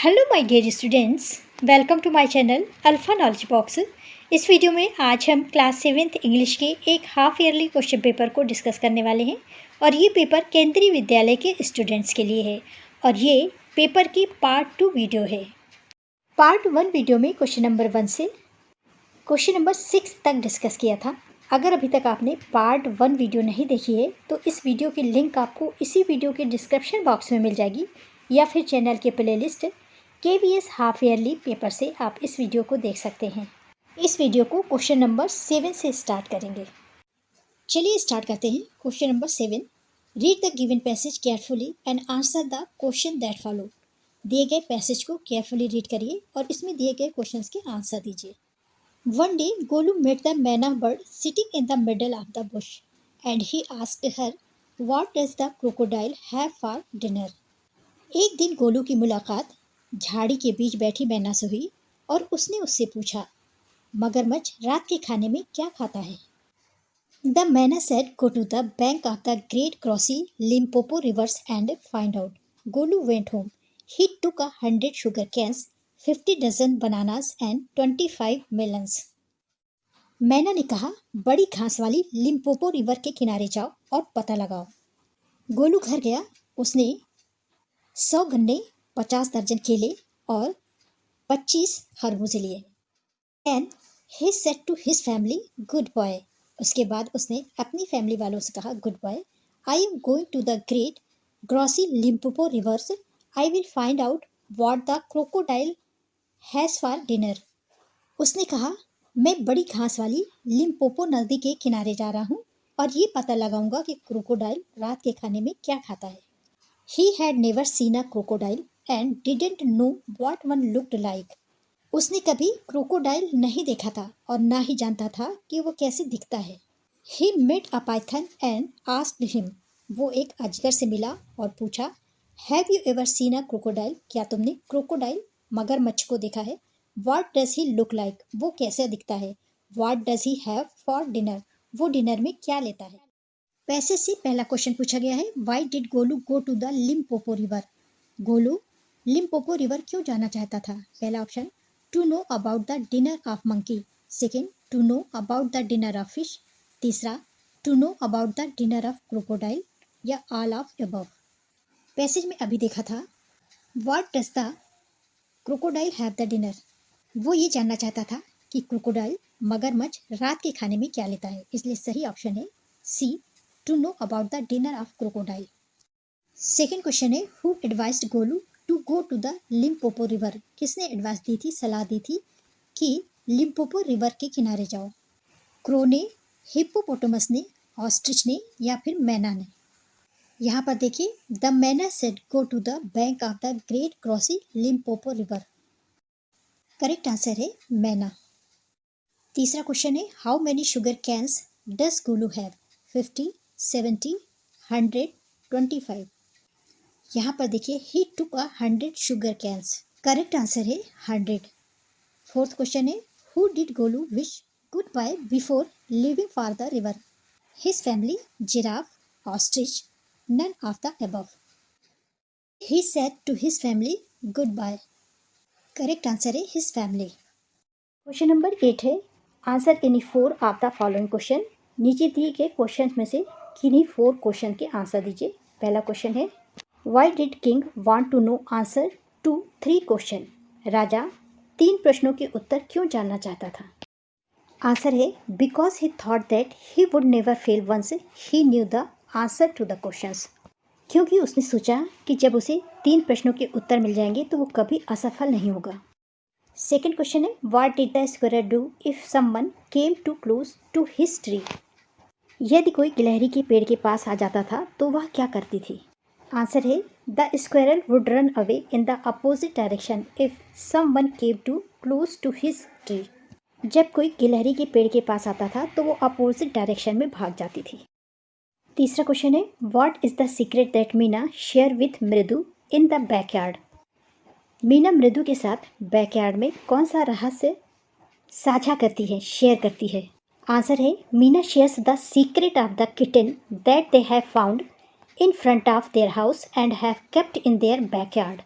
Hello my dear students, welcome to my channel alpha knowledge box. इस video में आज हम क्लास 7th इंग्लिश के एक हाफ ईयरली क्वेश्चन पेपर को डिस्कस करने वाले हैं और ये पेपर केंद्रीय विद्यालय के स्टूडेंट्स के लिए है और ये पेपर की पार्ट 2 वीडियो है। पार्ट 1 वीडियो में क्वेश्चन नंबर 1 से क्वेश्चन नंबर 6 तक डिस्कस किया था। अगर अभी तक आपने पार्ट 1 वीडियो नहीं देखी है तो इस वीडियो की लिंक आपको इसी वीडियो के डिस्क्रिप्शन बॉक्स में मिल जाएगी या फिर चैनल के playlist KVS half yearly paper से आप इस वीडियो को देख सकते हैं। इस वीडियो को क्वेश्चन नंबर 7 से स्टार्ट करेंगे। चलिए स्टार्ट करते हैं। Question number 7, read the given passage carefully and answer the question that follow. दिए गए पैसेज को केयरफुली रीड करिए और इसमें दिए गए क्वेश्चंस के आंसर दीजिए। One day, Golu met the manna bird sitting in the middle of the bush, and he asked her, "What does the crocodile have for dinner?" एक दिन गोलू की मुलाकात झाड़ी के बीच बैठी मैना से हुई और उसने उससे पूछा, मगरमच्छ रात के खाने में क्या खाता है? The manna said, "Go to the bank of the great Crossy Limpopo rivers and find out." Golu went home. He took 100 sugar canes, 50 dozen bananas and 25 melons. मैना ने कहा, बड़ी घास वाली लिम्पोपो रिवर के किनारे जाओ और पता लगाओ। गोलू घर गया। उसने 100 गन्ने, 50 दर्जन केले और 25 खरबूजे लिए। And he said to his family, goodbye. उसके बाद उसने अपनी फैमिली वालों से कहा, goodbye, I am going to the great greasy Limpopo rivers. I will find out what the crocodile has for dinner. उसने कहा, मैं बड़ी घास वाली लिम्पोपो नदी के किनारे जा रहा हूँ और ये पता लगाऊंगा कि क्रोकोडाइल रात के खाने में क्या खाता है। He had never seen a crocodile and didn't know what one looked like. उसने कभी क्रोकोडाइल नहीं देखा था और ना ही जानता था कि वो कैसे दिखता है। He met a python and asked him. वो एक अजगर से मिला और पूछा, Have you ever seen a crocodile? क्या तुमने क्रोकोडाइल मगरमच्छ को देखा है? What does he look like? वो कैसे दिखता है? What does he have for dinner? वो डिनर में क्या लेता है? पैसेज से पहला क्वेश्चन पूछा गया है, why did Golu go to the Limpopo river? Golu Limpopo river क्यों जाना चाहता था? पहला option, to know about the dinner of monkey. Second, to know about the dinner of fish. तीसरा, to know about the dinner of crocodile या all of above. Passage में अभी देखा था, what does the crocodile have the dinner. वो ये जानना चाहता था कि क्रोकोडाइल मगरमच्छ रात के खाने में क्या लेता है, इसलिए सही ऑप्शन है C, to know about the dinner of crocodile. Second question है, who advised Golu to go to the Limpopo river. किसने एडवाइस दी थी, सलाह दी थी कि लिम्पोपो रिवर के किनारे जाओ? क्रो ने, हिप्पोपोटामस ने, ऑस्ट्रिच ने या फिर मैना ने? यहाँ पर देखिए, the myna said go to the bank of the great greasy Limpopo river. Correct answer है मैना। तीसरा क्वेश्चन है, how many sugar canes does Golu have? 50, 70, 100, 25। यहाँ पर देखिए, he took 100 sugar canes. Correct answer है 100। फोर्थ क्वेश्चन है, who did Golu wish goodbye before leaving for the river? His family, giraffe, ostrich, none of the above. He said to his family goodbye. Correct answer है his family. Question number 8 है, answer any 4 of the following question. नीचे दिए गए question में से किन्हीं 4 question के answer दीजिए। पहला क्वेश्चन है, why did king want to know answer to 3 question? राजा 3 प्रश्नों के उत्तर क्यों जानना चाहता था? आंसर है, because he thought that he would never fail once he knew the answer to the questions. क्योंकि उसने सोचा कि जब उसे 3 प्रश्नों के उत्तर मिल जाएंगे तो वो कभी असफल नहीं होगा। सेकेंड क्वेश्चन है, what did the squirrel do if someone came too close to his tree? यदि कोई गिलहरी के पेड़ के पास आ जाता था तो वह क्या करती थी? आंसर है, the squirrel would run away in the opposite direction if someone came too close to his tree. जब कोई गिलहरी के पेड़ के पास आता था तो वो अपोजिट डायरेक्शन में भाग जाती थी। तीसरा क्वेश्चन है, what is the secret that Meena share with मृदु इन द बैकयार्ड? मीना मृदु के साथ बैकयार्ड में कौन सा रहस्य साझा करती है, शेयर करती है? आंसर है, Meena shares the secret of the kitten that they have found in front of their house and have kept in their backyard.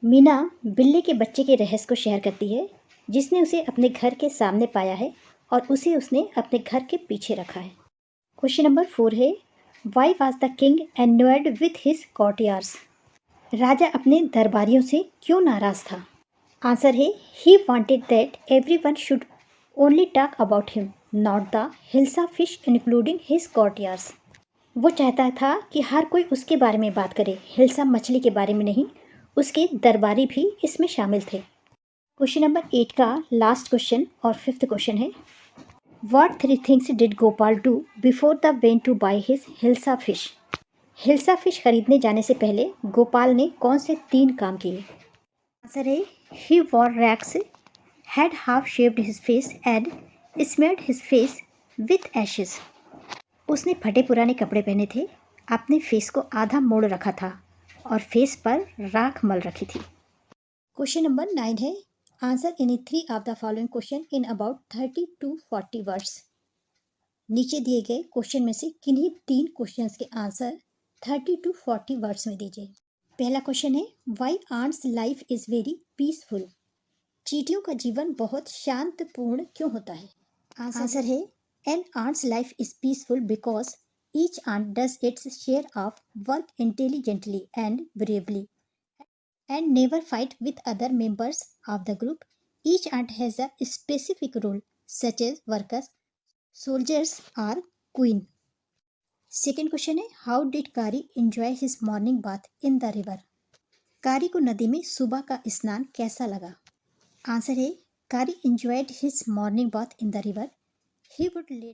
Meena बिल्ली के बच्चे के रहस्य को शेयर करती है जिसने उसे अपने घर के सामने पाया है और उसे उसने अपने घर के पीछे रखा है। क्वेश्चन नंबर 4 है, why was the king annoyed with his courtiers? राजा अपने दरबारियों से क्यों नाराज था? आंसर है, he wanted that everyone should only talk about him, not the hilsa fish including his courtiers. वो चाहता था कि हर कोई उसके बारे में बात करे, हिल्सा मछली के बारे में नहीं। उसके दरबारी भी इसमें शामिल थे। क्वेश्चन नंबर 8 का लास्ट क्वेश्चन और 5th क्वेश्चन है, what 3 things did Gopal do before the went to buy his hilsa fish? Hilsa fish खरीदने जाने से पहले गोपाल ने कौन से 3 काम किए? आंसर है, he wore rags, had half shaved his face and smeared his face with ashes. उसने फटे पुराने कपड़े पहने थे, अपने फेस को आधा मोड़ रखा था और फेस पर राख मल रखी थी। क्वेश्चन नंबर 9 है, answer any 3 of the following question in about 30 to 40 words. नीचे दिए गए क्वेश्चन में से किन्हीं 3 क्वेश्चंस के आंसर 30 to 40 वर्ड्स में दीजिए। पहला क्वेश्चन है, why ant's life is very peaceful? चींटियों का जीवन बहुत शांतपूर्ण क्यों होता है? आंसर है, an ant's life is peaceful because each ant does its share of work intelligently and bravely and never fight with other members of the group. Each ant has a specific role, such as workers, soldiers, or queen. Second question है, how did Kari enjoy his morning bath in the river? कारी को नदी में सुबह का स्नान कैसा लगा? आंसर है, Kari enjoyed his morning bath in the river. He would lay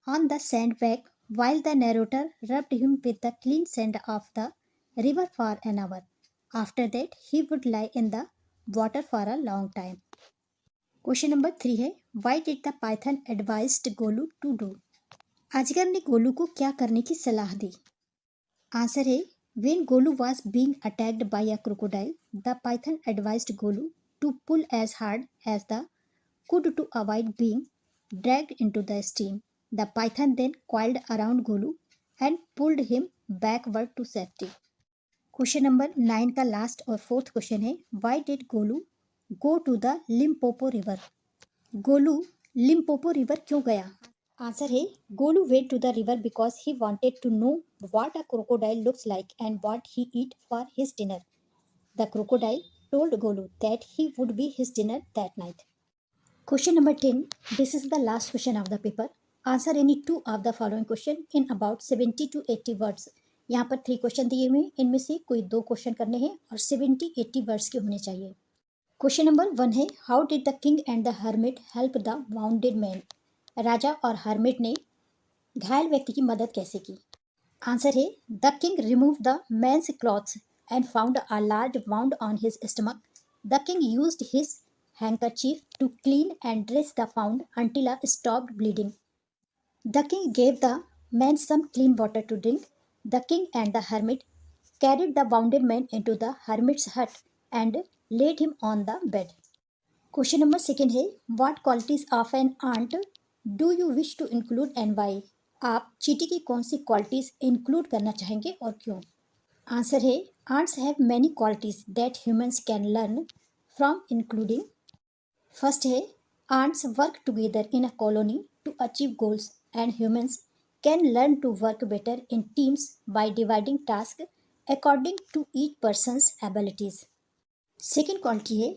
on the sandbank while the narrator rubbed him with the clean sand of the river for an hour. After that, he would lie in the water for a long time. Question number 3 है, why did the python advised Golu to do? अजगर ने गोलू को क्या करने की सलाह दी? Answer है, when Golu was being attacked by a crocodile, the python advised Golu to pull as hard as the could to avoid being dragged into the stream. The python then coiled around Golu and pulled him backward to safety. Question number 9 का last और 4th question है, why did Golu go to the Limpopo river? Golu Limpopo river क्यों गया? Answer है, Golu went to the river because he wanted to know what a crocodile looks like and what he eat for his dinner. The crocodile told Golu that he would be his dinner that night. Question number 10. This is the last question of the paper. Answer any 2 of the following question in about 70 to 80 words. यहाँ पर 3 question दिए हुए हैं, इनमें से कोई 2 question करने हैं और 70-80 वर्ड्स के होने चाहिए। क्वेश्चन नंबर 1 है, how did the king and the hermit help the wounded man? राजा और हर्मिट ने घायल व्यक्ति की मदद कैसे की? आंसर है, the king remove the man's clothes and found a large wound on his stomach. The king used his handkerchief to clean and dress the wound until it stopped bleeding. The king gave the man some clean water to drink. The king and the hermit carried the wounded man into the hermit's hut and laid him on the bed. Question number 2 है, what qualities of an ant do you wish to include and why? आप चींटी की कौन सी qualities include करना चाहेंगे और क्यों? Answer है, ants have many qualities that humans can learn from, including first है, ants work together in a colony to achieve goals and humans can learn to work better in teams by dividing tasks according to each person's abilities. Second quality है,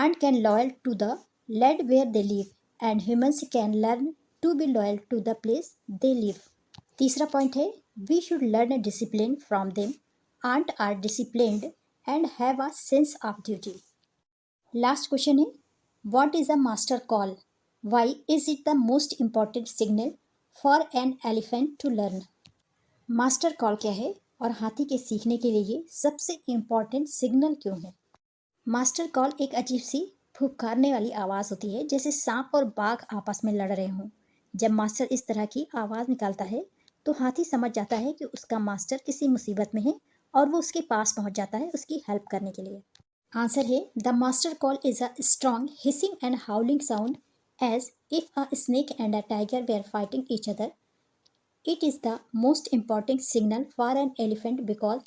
ant can loyal to the land where they live and humans can learn to be loyal to the place they live. तीसरा point है, we should learn discipline from them. Ants are disciplined and have a sense of duty. Last question है, what is a master call? Why is it the most important signal for an elephant to learn? Master call क्या है और हाथी के सीखने के लिए ये सबसे इम्पॉर्टेंट सिग्नल क्यों है? मास्टर कॉल एक अजीब सी फुफकारने वाली आवाज़ होती है, जैसे सांप और बाघ आपस में लड़ रहे हों। जब मास्टर इस तरह की आवाज़ निकालता है तो हाथी समझ जाता है कि उसका मास्टर किसी मुसीबत में है और वो उसके पास पहुंच जाता है उसकी हेल्प करने के लिए। आंसर है, the master call is a strong hissing and howling sound as if a snake and a tiger were fighting each other. It is the most important signal for an elephant because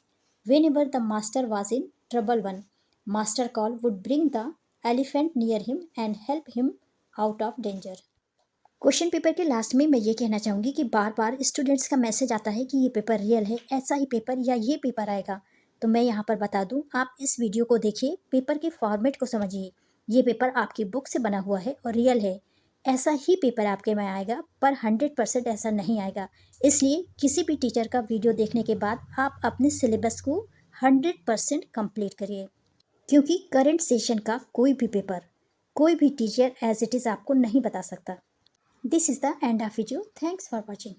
whenever the master was in trouble, one master call would bring the elephant near him and help him out of danger. Question paper के last में मैं ये कहना चाहूँगी कि बार बार students का message आता है कि ये पेपर रियल है, ऐसा ही पेपर या ये पेपर आएगा। तो मैं यहाँ पर बता दूँ, आप इस वीडियो को देखिए, पेपर के फॉर्मेट को समझिए। ये पेपर आपकी बुक से बना हुआ है और रियल है, ऐसा ही पेपर आपके में आएगा, पर 100% ऐसा नहीं आएगा। इसलिए किसी भी टीचर का वीडियो देखने के बाद आप अपने सिलेबस को 100% कंप्लीट करिए, क्योंकि करंट सेशन का कोई भी पेपर कोई भी टीचर एज इट इज़ आपको नहीं बता सकता। This is the end of video. Thanks for watching.